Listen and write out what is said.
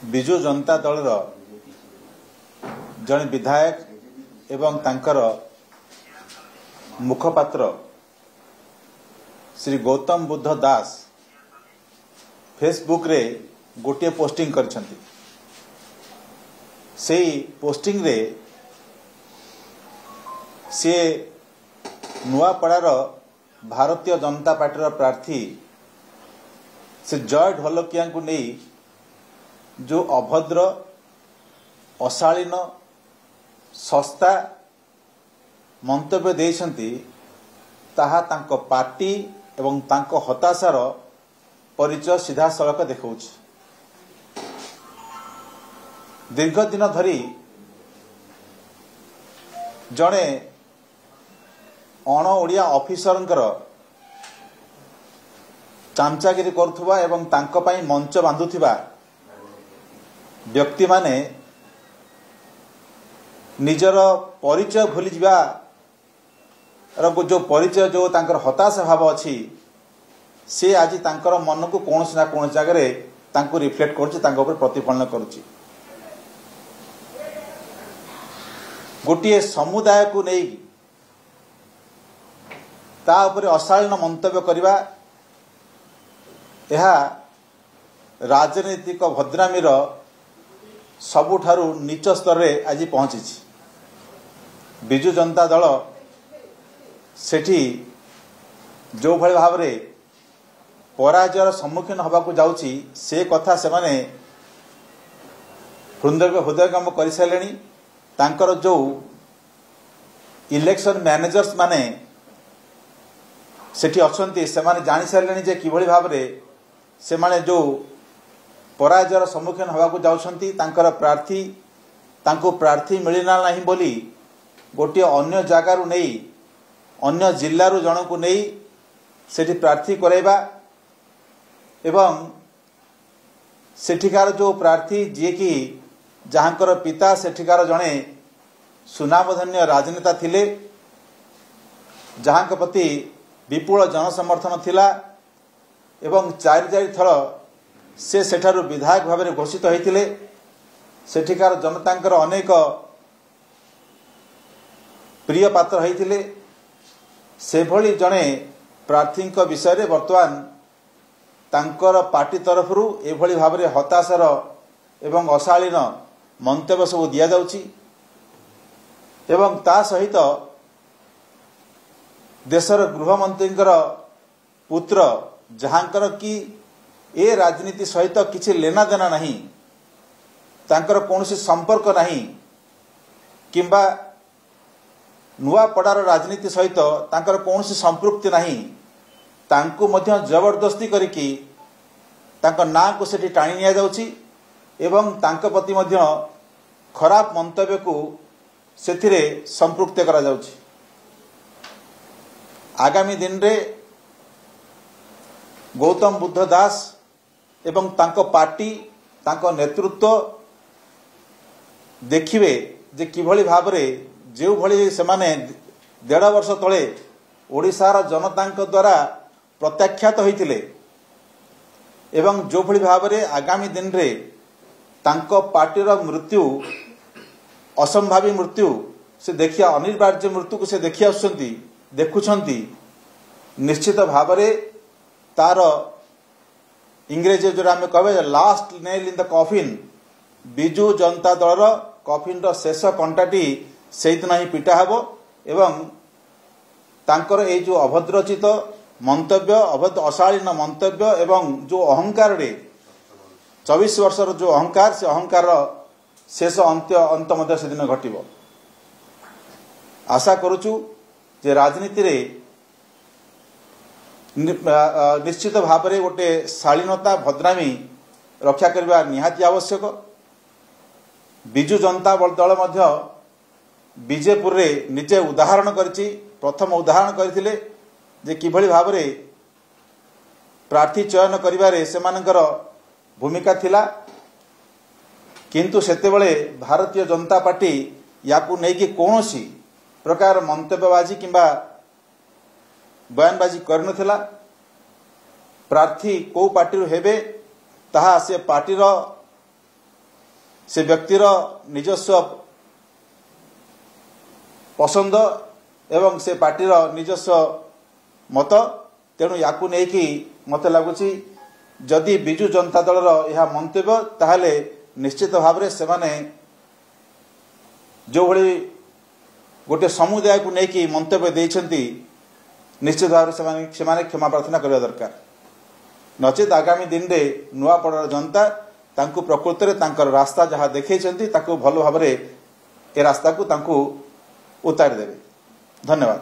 विजु जनता दल जन विधायक एवं तांकर मुखपात्र श्री गौतम बुद्ध दास फेसबुक रे गोटे पोस्टिंग करछंती। सेही पोस्टिंग रे से नुआपड़ार भारतीय जनता पार्टी प्रार्थी से जय ढोलकिया को नहीं जो अभद्र अशालीन सस्ता मंतव्य देइछंती ताहा तांको पार्टी एवं तांको हताशार परिचय सीधा सड़क देखौछ। दीर्घ दिन धरी जड़े अण ओडिया ऑफिसरंकर चामचागिरी करुथुबा एवं तांको पाई मंच बांधुथिबा व्यक्ति माने निजर परिचय भूली जिबा जो परिचय जो तांकर हताशा भाव अच्छी से आज तांकर मन को कौन ना कौन जगह तांको रिफ्लेक्ट करुच्ची तांको ऊपर प्रतिफलन करुच्ची। गोटे समुदाय को नहीं ता ऊपर अशालीन मंतव्य करवा यह राजनीतिक भद्रामीर सबुठारु नीच स्तर रे आज पहुंची। विजु जनता दल सेठी जो भली भाव रे पराजयर सम्मुखीन होबाकू जाउची से कथा से माने हृदयगम कर सारे। तांकर जो इलेक्शन मैनेजर्स माने सेठी अछंती से माने जानि सारे जे किभली भाव रे से माने जो पराजयर सम्मुखीन होबाकू जाउछंती तांकर प्रार्थी तांको प्रार्थी मिलिना नाही बोली गोटे अन्य जगारू नहीं अन्य जिल्लारू जनकू नहीं सेठी प्रार्थी कराइबा एवं सेठिकार जो प्रार्थी जी की जहाँकर पिता सेठिकार जड़े सुनामधन्य राजनेता थिले जहाँ प्रति विपुल जनसमर्थन थिला एवं चारि थर से सेठारु विधायक भाव में घोषित होते सेठिकार जनतांकर अनेक प्रिय पात्र होते से भली जड़े प्रार्थी विषय वर्तमान तांकर पार्टी तरफ एभली भाव में हताशार एवं अशालीन मंतव्य सब दिया जाउची एवं ता सहित देशर गृहमंत्री पुत्र जहाँकर कि ए राजनीति सहित किसी लेना देना नहीं तांकर कौनसी संपर्क नहीं किंबा नुआपड़ार राजनीति सहित तांकर कौनसी संपृक्ति नहीं तांको मध्य जबरदस्ती करिकी तांको नाँ को सेठी टाणी निया जाउची एवं तांको प्रति मध्य खराब मंतव्य को सेथिरे संपृक्त करा जाउची। आगामी दिन रे गौतम बुद्ध दास एवं तांको पार्टी तांको नेतृत्व देखिबे जे किभली भाव रे जो भली से माने 1.5 वर्ष तले ओडिशार जनतांक द्वारा प्रत्याख्यात होइतिले एवं जो भली भाव रे आगामी दिन रे तांको पार्टीर मृत्यु असंभावी मृत्यु से देखिया अनिवार्य मृत्यु को से देखिया आसुछंती देखुछंती निश्चित भाव रे तार इंग्रेजी जो आम कहे last nail in the coffin Biju Janata Dal coffin रो शेष कंटाटी से दिन ही पिटा हेबो एवं तांकर ए जो अभद्रचित मंतव्य अभद्र अशालीन मंतव्य एवं जो अहंकार रे 24 वर्षर जो अहंकार से अहंकार शेष अंत मध्य से दिन घटिबो। आशा करुचु जे राजनीति रे निश्चित भाव में गोटे शालीनता भद्रामी रक्षा करने निहाती आवश्यक। विजु जनता दल मध्य बीजेपुर रे निजे उदाहरण करछि प्रथम उदाहरण करथिले जे किभली भाव में प्रार्थी चयन करिबारे सेमानकर भूमिका थिला किंतु सेतेबेले भारतीय जनता पार्टी याकू नेकी कोनोसी प्रकार मंतव्यबाजी किंबा बयानबाजी करनथिला। प्रार्थी को पार्टी हेबे ताहा से पार्टीर से व्यक्तिर निजस्व पसंद एवं से पार्टीर निजस्व मत तेणु या मत लगुच जदि बिजु जनता दलर यह मंतव्य ताहले निश्चित भाव में से जो भली गोटे समुदाय को लेकिन मंतव्य देइछंती निश्चित भाव में से क्षमा प्रार्थना करने दरकार नचेत आगामी दिन में नुआपड़ार जनता तांकु प्रकृत में तांकर रास्ता जहाँ देखते भल भाव ए रास्ता को तांकु उतारी देवे। धन्यवाद।